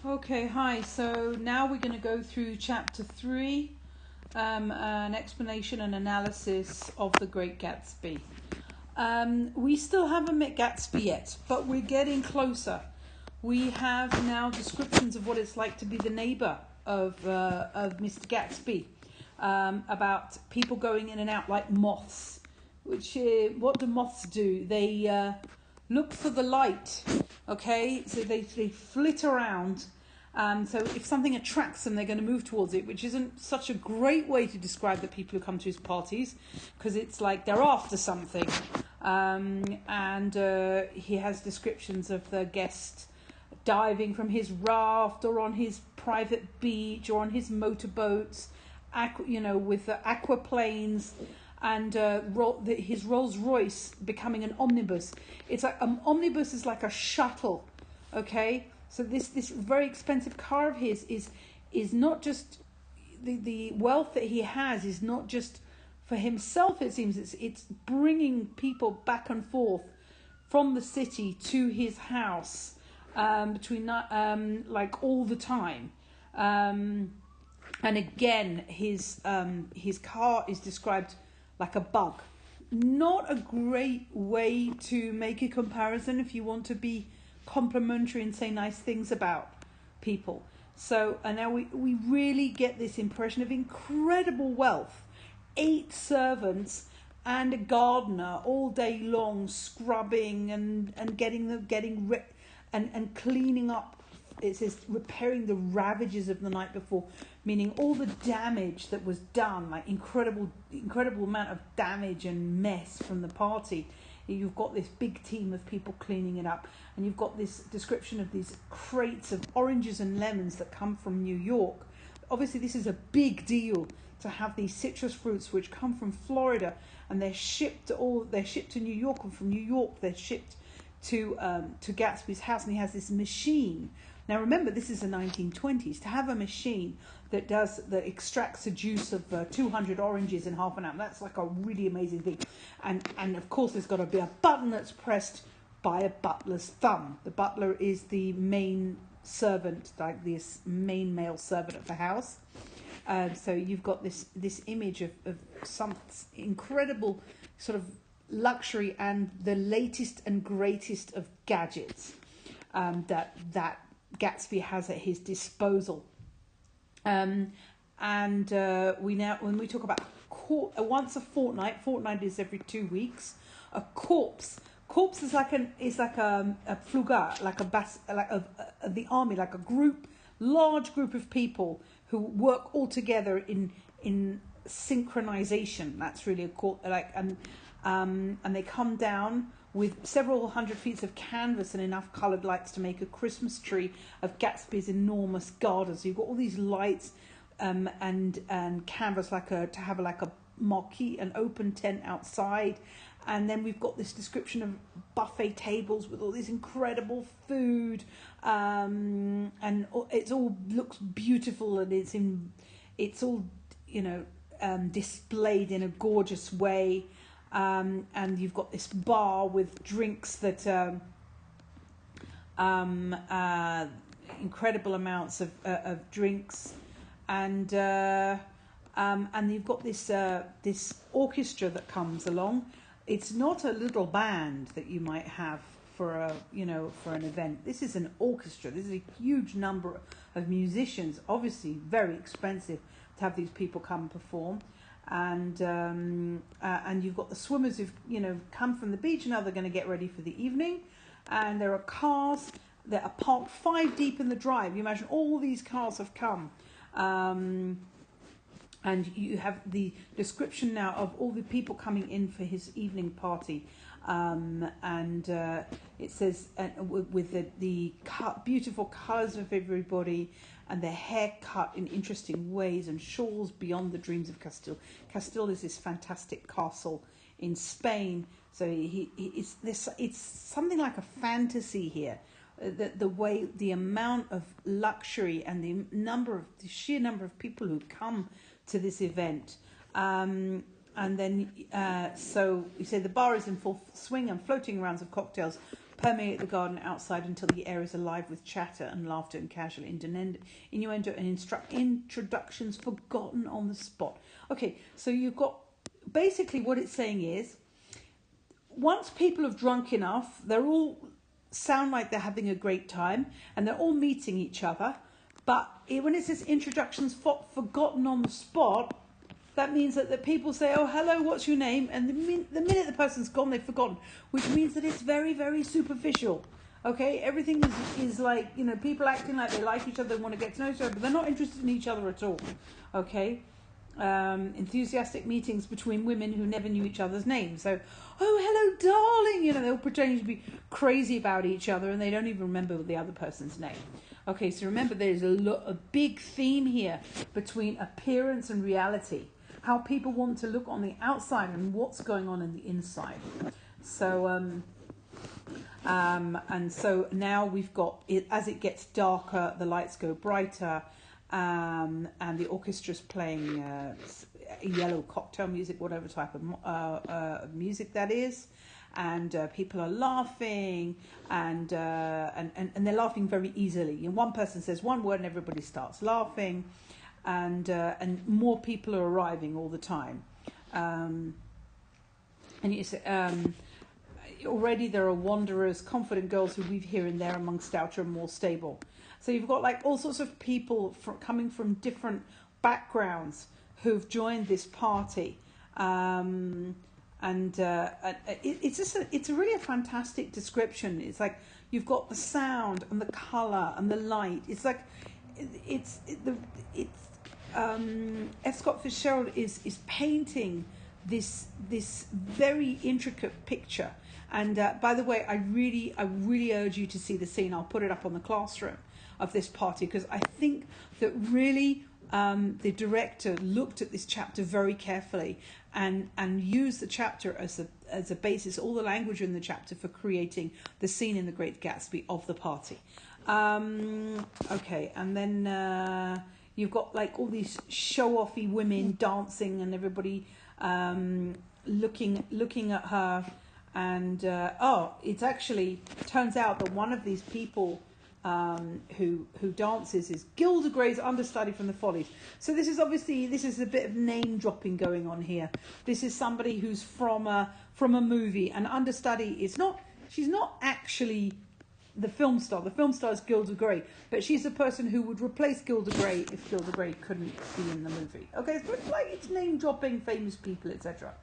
Okay, hi. So now we're going to go through chapter 3, an explanation and analysis of the Great Gatsby. We still haven't met Gatsby yet, but we're getting closer. We have now descriptions of what it's like to be the neighbour of Mr. Gatsby, about people going in and out like moths. What do moths do? They look for the light. Okay, so they flit around. So if something attracts them, they're going to move towards it, which isn't such a great way to describe the people who come to his parties, because it's like they're after something. And he has descriptions of the guest diving from his raft or on his private beach or on his motorboats, with the aquaplanes, and his Rolls Royce becoming an omnibus. It's like an omnibus is like a shuttle, okay? So this very expensive car of his is not just the wealth that he has is not just for himself. It seems it's bringing people back and forth from the city to his house, like all the time. And again, his car is described like a bug. Not a great way to make a comparison if you want to be complimentary and say nice things about people. So, and now we really get this impression of incredible wealth. 8 servants and a gardener all day long scrubbing and cleaning up. It says repairing the ravages of the night before, meaning all the damage that was done, like incredible amount of damage and mess from the party. You've got this big team of people cleaning it up, and you've got this description of these crates of oranges and lemons that come from New York. Obviously, this is a big deal to have these citrus fruits which come from Florida, and they're shipped to New York, and from New York they're shipped to Gatsby's house, and he has this machine. Now remember, this is the 1920s. To have a machine that extracts the juice of 200 oranges in half an hour, that's like a really amazing thing. And of course, there's got to be a button that's pressed by a butler's thumb. The butler is the main servant, like this main male servant of the house. So you've got this image of some incredible sort of luxury and the latest and greatest of gadgets that Gatsby has at his disposal. When we talk about once a fortnight is every 2 weeks. A corpse is like a fluga, like the army, like a large group of people who work all together in synchronization. That's really a corpse, and they come down with several hundred feet of canvas and enough coloured lights to make a Christmas tree of Gatsby's enormous garden. So you've got all these lights and canvas to have a marquee, an open tent outside. And then we've got this description of buffet tables with all this incredible food, and it all looks beautiful, and it's all displayed in a gorgeous way. And you've got this bar with drinks that incredible amounts of drinks, and you've got this orchestra that comes along. It's not a little band that you might have for an event. This is an orchestra. This is a huge number of musicians. Obviously, very expensive to have these people come and perform. And you've got the swimmers who've come from the beach, and now they're going to get ready for the evening. And there are cars that are parked 5 deep in the drive. You imagine all these cars have come. And you have the description now of all the people coming in for his evening party. It says with the beautiful colours of everybody, and their hair cut in interesting ways, and shawls beyond the dreams of Castile. Castile is this fantastic castle in Spain. So it's something like a fantasy here. The amount of luxury and the sheer number of people who come to this event. And then, so you say the bar is in full swing, and floating rounds of cocktails permeate the garden outside until the air is alive with chatter and laughter and casual innuendo and introductions forgotten on the spot. Okay, so you've got basically what it's saying is, once people have drunk enough, they're all sound like they're having a great time and they're all meeting each other. But when it says introductions forgotten on the spot, that means that the people say, oh, hello, what's your name? And the minute the person's gone, they've forgotten, which means that it's very, very superficial. Okay, everything is like, people acting like they like each other, they want to get to know each other, but they're not interested in each other at all. Okay, enthusiastic meetings between women who never knew each other's names. So, oh, hello, darling. They'll pretend to be crazy about each other and they don't even remember the other person's name. Okay, so remember, there's a big theme here between appearance and reality. How people want to look on the outside and what's going on in the inside. So, and so now we've got it, as it gets darker, the lights go brighter, and the orchestra's playing yellow cocktail music, whatever type of music that is, and people are laughing, and they're laughing very easily. And one person says one word and everybody starts laughing. And more people are arriving all the time, and you say, already there are wanderers, confident girls who weave here and there among stouter and more stable. So you've got like all sorts of people coming from different backgrounds who've joined this party, it's really a fantastic description. It's like you've got the sound and the color and the light. It's like F. Scott Fitzgerald is painting this very intricate picture. And by the way, I really urge you to see the scene. I'll put it up on the classroom of this party, because I think that really the director looked at this chapter very carefully and used the chapter as a basis, all the language in the chapter, for creating the scene in The Great Gatsby of the party. Okay, and then you've got like all these show-offy women dancing and everybody looking at her, and it actually turns out that one of these people who dances is Gilda Gray's understudy from the Follies. So this is a bit of name dropping going on here. This is somebody who's from a movie. An understudy is not. She's not actually the film star. The film star is Gilda Gray, but she's the person who would replace Gilda Gray if Gilda Gray couldn't be in the movie. Okay, so it's name dropping famous people, etc.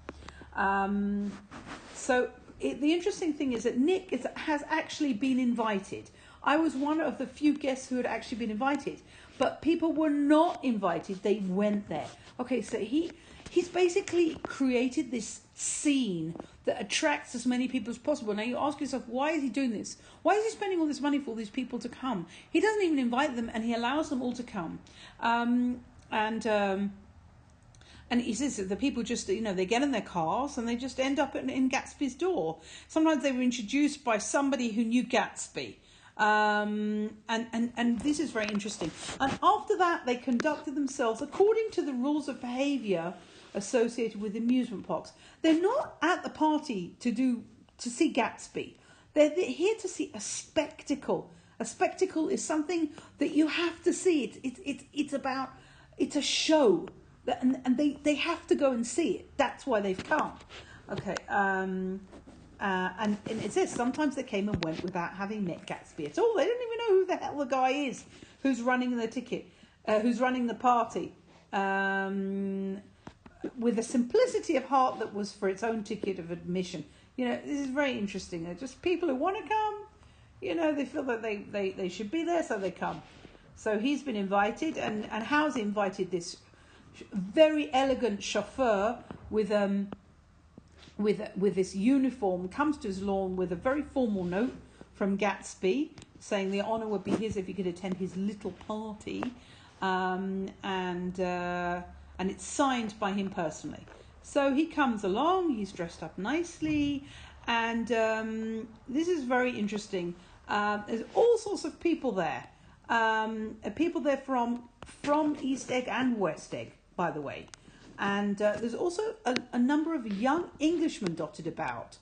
So the interesting thing is that Nick has actually been invited. I was one of the few guests who had actually been invited, but people were not invited. They went there. Okay, so he's basically created this scene that attracts as many people as possible. Now you ask yourself, why is he doing this? Why is he spending all this money for all these people to come? He doesn't even invite them, and he allows them all to come. And he says that the people just, they get in their cars and they just end up in Gatsby's door. Sometimes they were introduced by somebody who knew Gatsby. And this is very interesting. And after that, they conducted themselves according to the rules of behaviour associated with amusement parks. They're not at the party to see Gatsby. They're here to see a spectacle. A spectacle is something that you have to see. It's a show, and they have to go and see it. That's why they've come. Okay. And it says sometimes they came and went without having met Gatsby at all. They didn't even know who the hell the guy is who's running the party. With a simplicity of heart that was for its own ticket of admission. This is very interesting. They're just people who want to come. They feel that they should be there, so they come. So he's been invited, and how's he invited? This very elegant chauffeur with this uniform comes to his lawn with a very formal note from Gatsby saying the honour would be his if he could attend his little party, and it's signed by him personally. So he comes along, he's dressed up nicely, and this is very interesting. There's all sorts of people there. People there from East Egg and West Egg, by the way. And there's also a number of young Englishmen dotted about,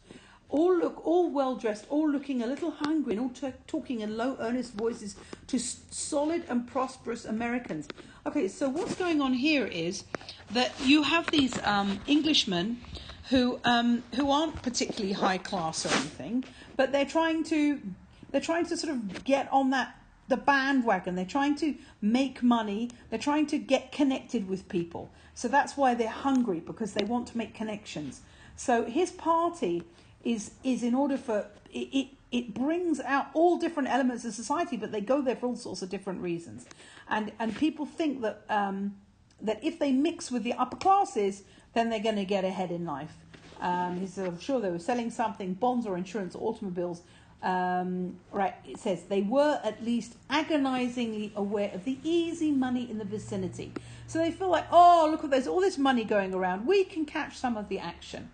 all look all well dressed, all looking a little hungry, and all talking in low, earnest voices to solid and prosperous Americans. Okay, so what's going on here is that you have these Englishmen who aren't particularly high class or anything, but they're trying to sort of get on the bandwagon. They're trying to make money. They're trying to get connected with people. So that's why they're hungry, because they want to make connections. So his party is in order for it brings out all different elements of society, but they go there for all sorts of different reasons. And people think that that if they mix with the upper classes, then they're going to get ahead in life. He's sure they were selling something, bonds or insurance, automobiles. Right, it says they were at least agonizingly aware of the easy money in the vicinity. So they feel like, oh, look, there's all this money going around. We can catch some of the action.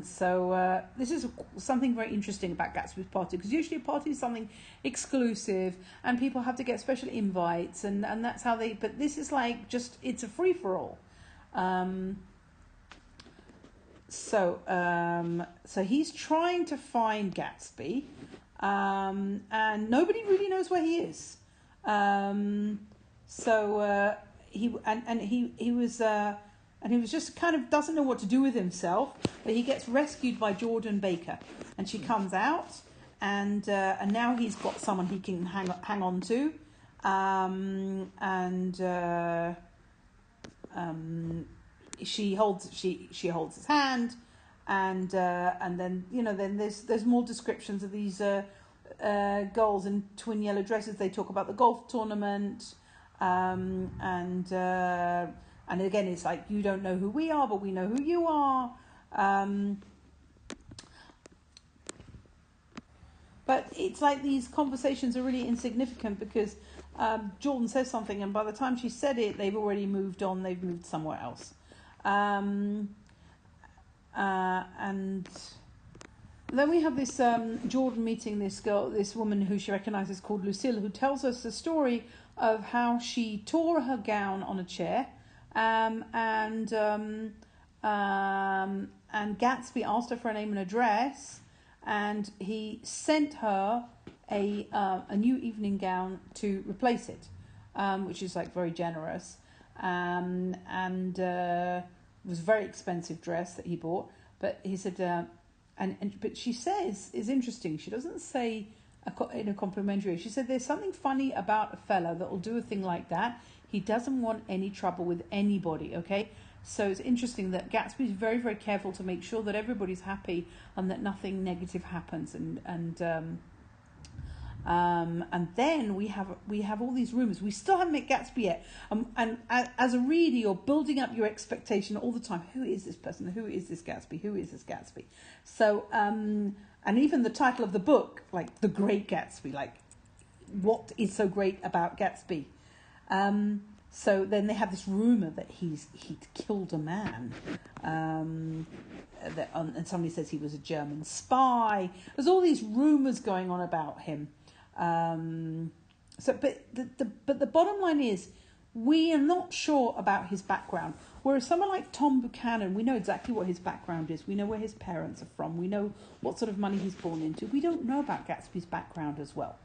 So this is something very interesting about Gatsby's party, because usually a party is something exclusive and people have to get special invites, and that's how they, but this is like just, it's a free-for-all. So he's trying to find Gatsby, and nobody really knows where he is. He was just kind of doesn't know what to do with himself, but he gets rescued by Jordan Baker, and she comes out, and now he's got someone he can hang on to, she holds his hand, and then then there's more descriptions of these girls in twin yellow dresses. They talk about the golf tournament, and again, it's like, you don't know who we are, but we know who you are. But it's like these conversations are really insignificant, because Jordan says something, and by the time she said it, they've already moved on. They've moved somewhere else. And then we have this Jordan meeting this woman who she recognises called Lucille, who tells us the story of how she tore her gown on a chair. And Gatsby asked her for a name and address, and he sent her a new evening gown to replace it, which is like very generous, and it was a very expensive dress that he bought. But he said, but she says, is interesting, she doesn't say in a complimentary way, she said, there's something funny about a fella that will do a thing like that. He doesn't want any trouble with anybody, okay? So it's interesting that Gatsby's very, very careful to make sure that everybody's happy and that nothing negative happens. And then we have all these rumors. We still haven't met Gatsby yet. And as a reader, you're building up your expectation all the time. Who is this person? Who is this Gatsby? Who is this Gatsby? So, and even the title of the book, like The Great Gatsby, like what is so great about Gatsby? So then they have this rumor that he'd killed a man, and somebody says he was a German spy. There's all these rumors going on about him. But the bottom line is, we are not sure about his background. Whereas someone like Tom Buchanan, we know exactly what his background is. We know where his parents are from. We know what sort of money he's born into. We don't know about Gatsby's background as well.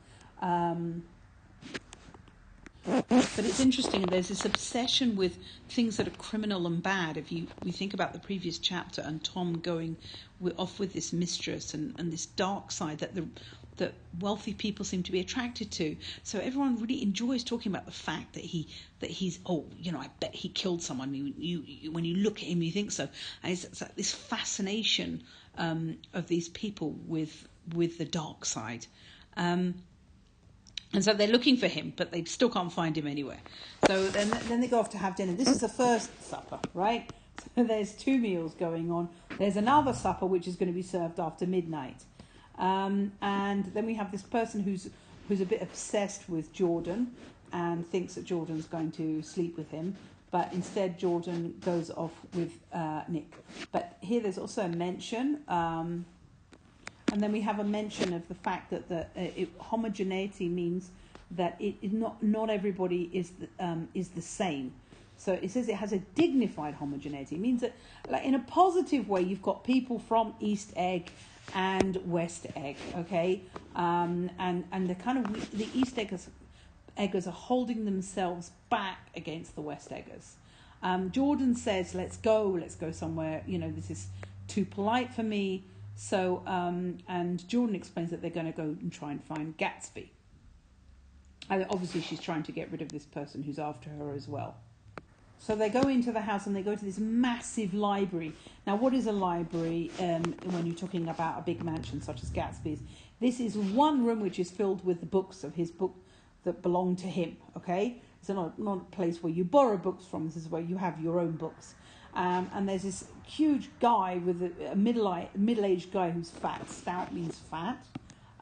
But it's interesting, there's this obsession with things that are criminal and bad. We think about the previous chapter and Tom going off with this mistress and this dark side that wealthy people seem to be attracted to. So everyone really enjoys talking about the fact that he's I bet he killed someone. You when you look at him, you think so. And it's like this fascination of these people with the dark side. And so they're looking for him, but they still can't find him anywhere. So then they go off to have dinner. This is the first supper, right? So there's 2 meals going on. There's another supper which is going to be served after midnight. And then we have this person who's a bit obsessed with Jordan and thinks that Jordan's going to sleep with him. But instead, Jordan goes off with Nick. But here there's also a mention... and then we have a mention of the fact that homogeneity means that not everybody is the same. So it says it has a dignified homogeneity. It means that, like, in a positive way, you've got people from East Egg and West Egg, okay? And the kind of the East Eggers are holding themselves back against the West Eggers. Jordan says, let's go somewhere, this is too polite for me. So, and Jordan explains that they're going to go and try and find Gatsby. And obviously she's trying to get rid of this person who's after her as well. So they go into the house and they go to this massive library. Now, what is a library when you're talking about a big mansion such as Gatsby's? This is one room which is filled with the books of his book that belong to him, okay? It's not a place where you borrow books from. This is where you have your own books. And there's this huge guy with a middle-aged guy who's fat. Stout means fat.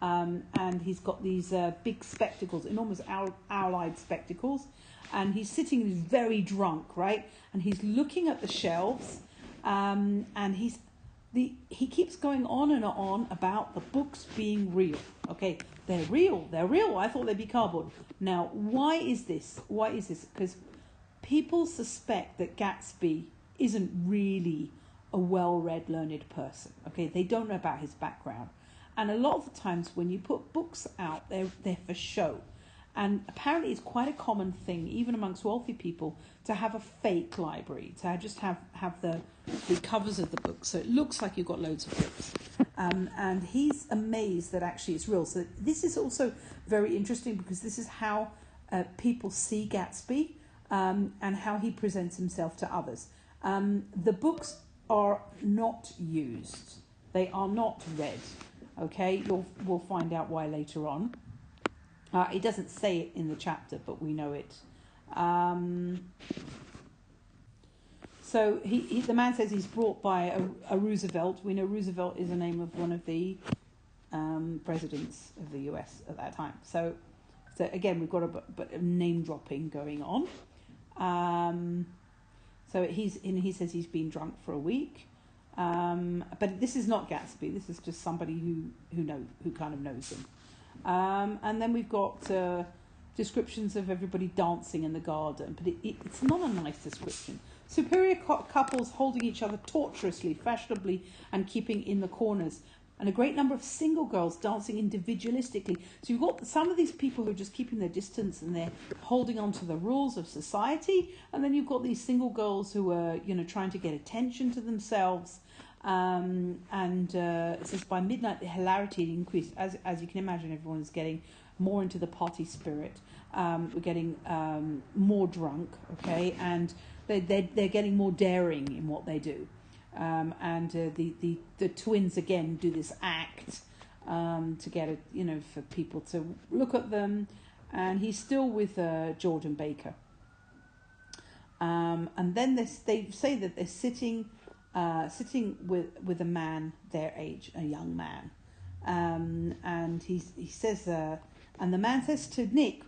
And he's got these big spectacles, enormous owl-eyed spectacles. And he's sitting and he's very drunk, right? And he's looking at the shelves. And he keeps going on and on about the books being real. Okay, they're real. I thought they'd be cardboard. Now, why is this? Because people suspect that Gatsby isn't really a well-read, learned person. Okay, they don't know about his background. And a lot of the times when you put books out, they're for show. And apparently it's quite a common thing, even amongst wealthy people, to have a fake library, to just have the covers of the books. So it looks like you've got loads of books. And he's amazed that actually it's real. So this is also very interesting because this is how people see Gatsby and how he presents himself to others. The books are not used. They are not read. Okay, we'll find out why later on. It doesn't say it in the chapter, but we know it. So the man says he's brought by a Roosevelt. We know Roosevelt is the name of one of the presidents of the US at that time. So again, we've got a bit of name dropping going on. So he says he's been drunk for a week. But this is not Gatsby. This is just somebody who kind of knows him. And then we've got descriptions of everybody dancing in the garden, but it's not a nice description. Superior couples holding each other tortuously, fashionably, and keeping in the corners. And a great number of single girls dancing individualistically. So you've got some of these people who are just keeping their distance and they're holding on to the rules of society. And then you've got these single girls who are, trying to get attention to themselves. It says by midnight the hilarity had increased. As you can imagine, everyone is getting more into the party spirit. We're getting more drunk, okay, and they're getting more daring in what they do. The twins again do this act to get for people to look at them, and he's still with Jordan Baker. And then they say that they're sitting with a man their age, a young man, and he says, and the man says to Nick,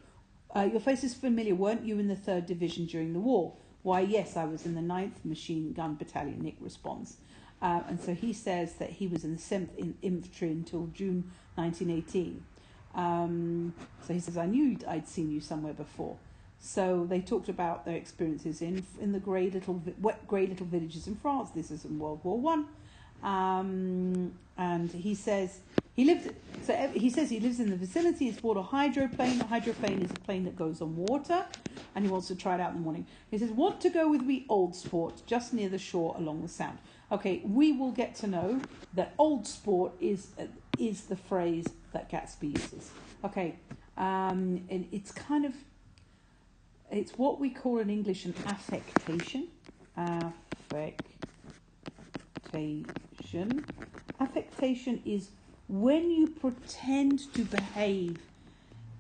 "Your face is familiar. Weren't you in the 3rd Division during the war?" "Why, yes, I was in the 9th Machine Gun Battalion," Nick responds. And so he says that he was in the 7th Infantry until June 1918. So he says, "I knew I'd seen you somewhere before." So they talked about their experiences in the grey little villages in France. This is in World War One, and he says he lives in the vicinity. He's bought a hydroplane. A hydroplane is a plane that goes on water, and he wants to try it out in the morning. He says, "Want to go with me, Old Sport, just near the shore along the Sound." Okay, we will get to know that Old Sport is the phrase that Gatsby uses. Okay, and it's kind of. It's what we call in English an affectation. Affectation is when you pretend to behave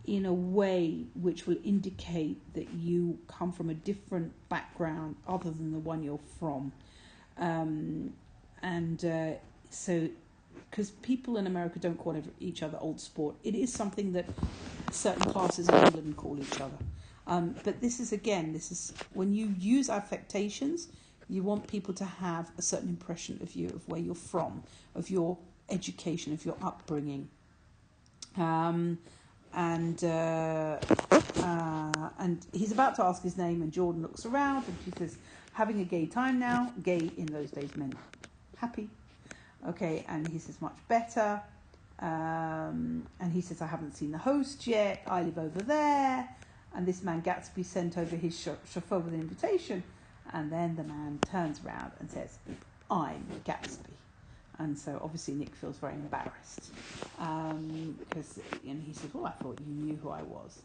in a way which will indicate that you come from a different background other than the one you're from. So, because people in America don't call each other Old Sport, it is something that certain classes in England call each other. But this is when you use affectations, you want people to have a certain impression of you, of where you're from, of your education, of your upbringing. And and he's about to ask his name, and Jordan looks around, and she says, having a gay time now. Gay in those days meant happy. Okay, and he says, much better. And he says, I haven't seen the host yet. I live over there. And this man Gatsby sent over his chauffeur with an invitation. And then the man turns around and says, I'm Gatsby. And so obviously Nick feels very embarrassed. Because he says, well, I thought you knew who I was.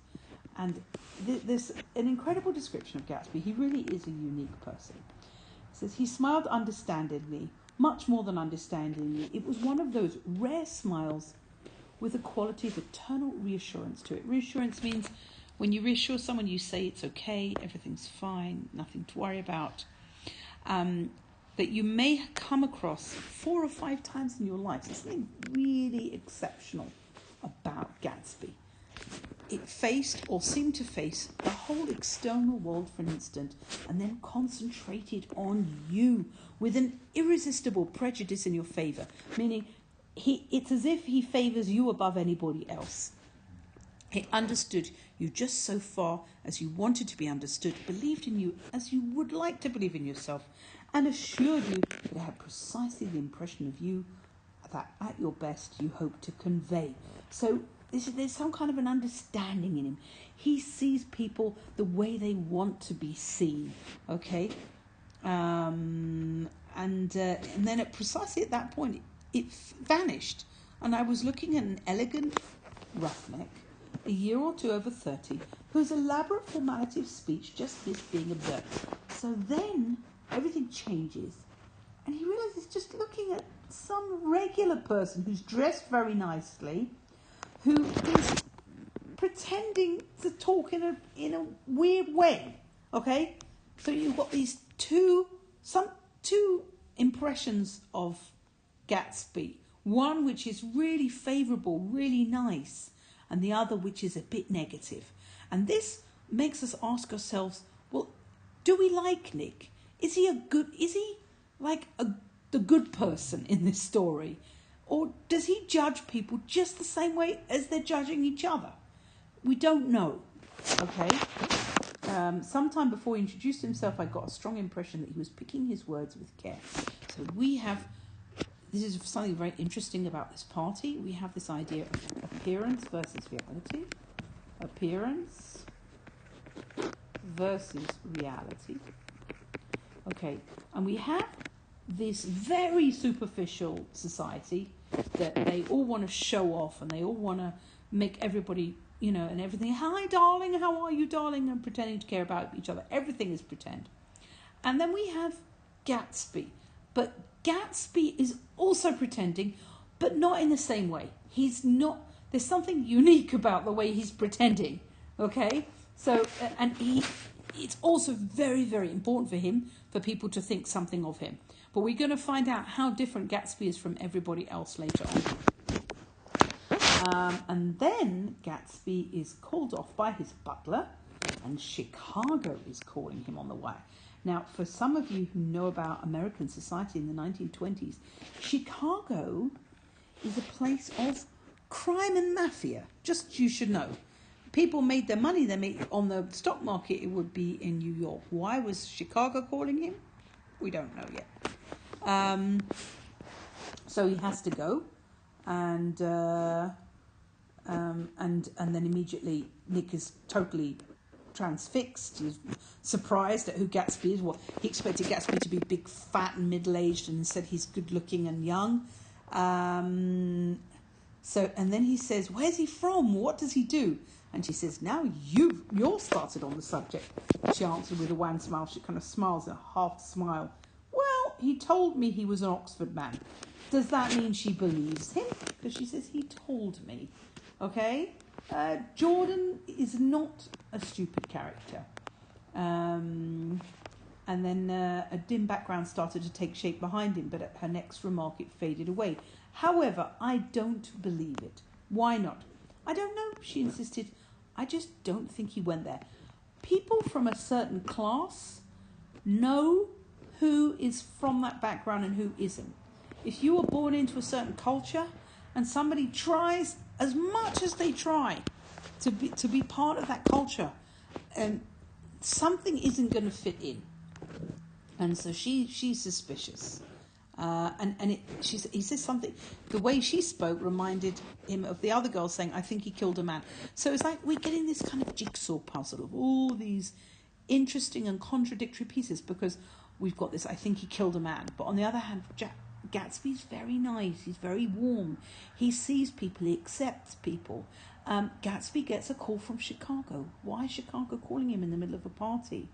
And there's an incredible description of Gatsby. He really is a unique person. He says, he smiled understandingly, much more than understandingly. It was one of those rare smiles with a quality of eternal reassurance to it. Reassurance means when you reassure someone, you say it's okay, everything's fine, nothing to worry about. That you may come across 4 or 5 times in your life. There's something really exceptional about Gatsby. It faced or seemed to face the whole external world for an instant and then concentrated on you with an irresistible prejudice in your favour, meaning it's as if he favours you above anybody else. He understood you just so far as you wanted to be understood, believed in you as you would like to believe in yourself, and assured you that it had precisely the impression of you that at your best you hope to convey. So there's some kind of an understanding in him. He sees people the way they want to be seen, okay? And then precisely at that point, it vanished. And I was looking at an elegant roughneck, a year or two over 30, whose elaborate formality of speech just missed being observed. So then everything changes, and he realizes just looking at some regular person who's dressed very nicely, who is pretending to talk in a weird way. Okay, so you've got these two impressions of Gatsby. One which is really favourable, really nice, and the other which is a bit negative. And this makes us ask ourselves, well, do we like Nick? Is he the good person in this story? Or does he judge people just the same way as they're judging each other? We don't know, okay? Sometime before he introduced himself, I got a strong impression that he was picking his words with care. So this is something very interesting about this party. We have this idea of appearance versus reality. Appearance versus reality. Okay, and we have this very superficial society that they all want to show off and they all want to make everybody, and everything. Hi, darling, how are you, darling? And pretending to care about each other. Everything is pretend. And then we have Gatsby. But Gatsby is also pretending, but not in the same way. He's not, there's something unique about the way he's pretending, okay? So, and it's also very, very important for him, for people to think something of him. But we're going to find out how different Gatsby is from everybody else later on. And then Gatsby is called off by his butler, and Chicago is calling him on the way. Now, for some of you who know about American society in the 1920s, Chicago is a place of crime and mafia. Just you should know. People made their money. They made on the stock market. It would be in New York. Why was Chicago calling him? We don't know yet. So he has to go, and then immediately Nick is totally transfixed. He's surprised at who Gatsby is. Well, he expected Gatsby to be big, fat, and middle-aged, and instead he's good-looking and young. And then he says, "Where's he from? What does he do?" And she says, "Now you're started on the subject." She answered with a wan smile. She kind of smiles, a half smile. "Well, he told me he was an Oxford man." Does that mean she believes him? Because she says, "He told me." Okay? Jordan is not a stupid character. And then a dim background started to take shape behind him, but at her next remark it faded away. However, I don't believe it. Why not? "I don't know," she insisted. "I just don't think he went there." People from a certain class know who is from that background and who isn't. If you were born into a certain culture and somebody tries as much as they try to be part of that culture, something isn't going to fit in, and so she's suspicious. He says something. The way she spoke reminded him of the other girl saying, "I think he killed a man." So it's like we're getting this kind of jigsaw puzzle of all these interesting and contradictory pieces, because we've got this, "I think he killed a man," but on the other hand, Gatsby's very nice. He's very warm. He sees people. He accepts people. Gatsby gets a call from Chicago. Why is Chicago calling him in the middle of a party?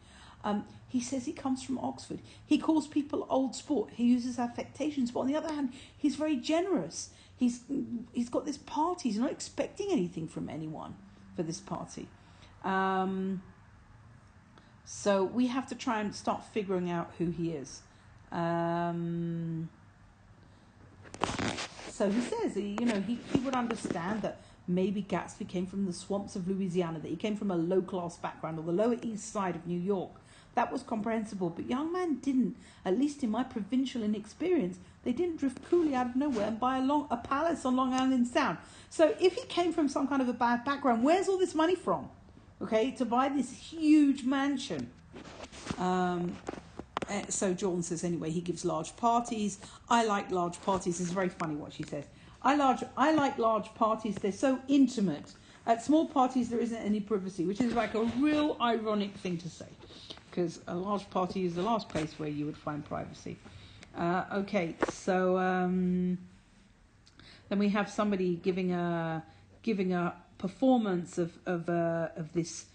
He says he comes from Oxford. He calls people old sport. He uses affectations. But on the other hand, he's very generous. He's got this party. He's not expecting anything from anyone for this party. So we have to try and start figuring out who he is. So he says, he would understand that maybe Gatsby came from the swamps of Louisiana, that he came from a low-class background or the Lower East Side of New York. That was comprehensible, but young man didn't, at least in my provincial inexperience, they didn't drift coolly out of nowhere and buy a palace on Long Island Sound. So if he came from some kind of a bad background, where's all this money from? Okay, to buy this huge mansion. So Jordan says, anyway, he gives large parties. I like large parties. It's very funny what she says. I like large parties. They're so intimate. At small parties, there isn't any privacy, which is like a real ironic thing to say, because a large party is the last place where you would find privacy. Okay, so then we have somebody giving a performance of this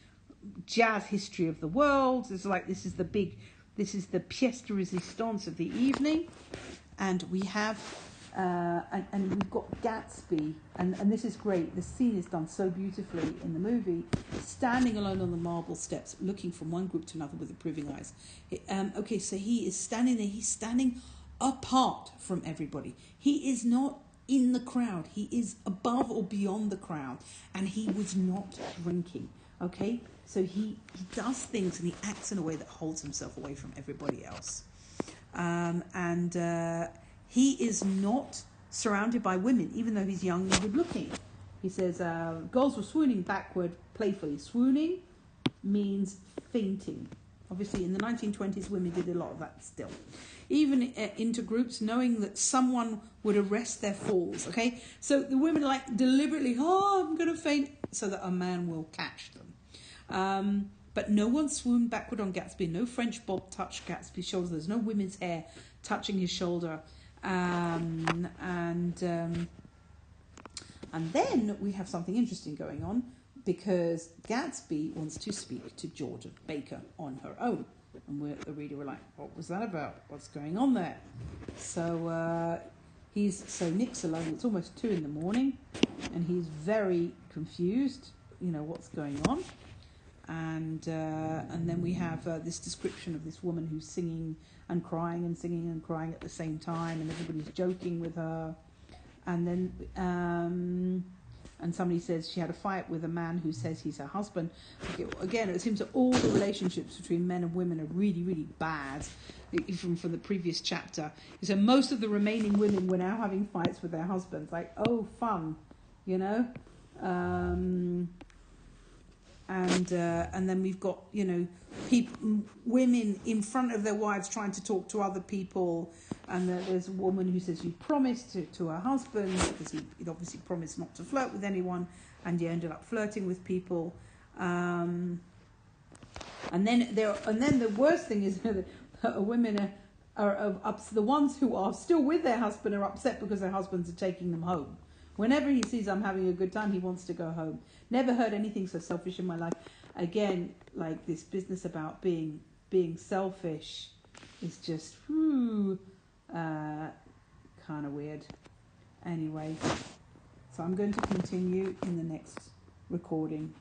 jazz history of the world. It's like this is the pièce de résistance of the evening, and we have and we've got Gatsby, and this is great. The scene is done so beautifully in the movie, standing alone on the marble steps, looking from one group to another with approving eyes. Okay, so he is standing there. He's standing apart from everybody. He is not in the crowd. He is above or beyond the crowd, and he was not drinking. Okay, so he does things and he acts in a way that holds himself away from everybody else. He is not surrounded by women, even though he's young and good looking. He says, girls were swooning backward playfully. Swooning means fainting. Obviously, in the 1920s, women did a lot of that still. Even into groups, knowing that someone would arrest their falls, okay? So the women like deliberately, I'm going to faint, so that a man will catch them. But no one swooned backward on Gatsby. No French bob touched Gatsby's shoulder. There's no women's hair touching his shoulder. And then we have something interesting going on, because Gatsby wants to speak to Jordan Baker on her own. And the reader were like, what was that about? What's going on there? So Nick's alone. It's almost 2 a.m, and he's very confused. What's going on? And then we have this description of this woman who's singing and crying at the same time, and everybody's joking with her. And then and somebody says she had a fight with a man who says he's her husband. Again, it seems that all the relationships between men and women are really, really bad. From the previous chapter, so most of the remaining women were now having fights with their husbands. Like, oh, fun, And then we've got women in front of their wives trying to talk to other people, and there's a woman who says you promised to her husband, because he'd obviously promised not to flirt with anyone, and he ended up flirting with people. And then the worst thing is that women are the ones who are still with their husband are upset because their husbands are taking them home. Whenever he sees I'm having a good time, he wants to go home. Never heard anything so selfish in my life. Again, like this business about being selfish is just kind of weird. Anyway, so I'm going to continue in the next recording.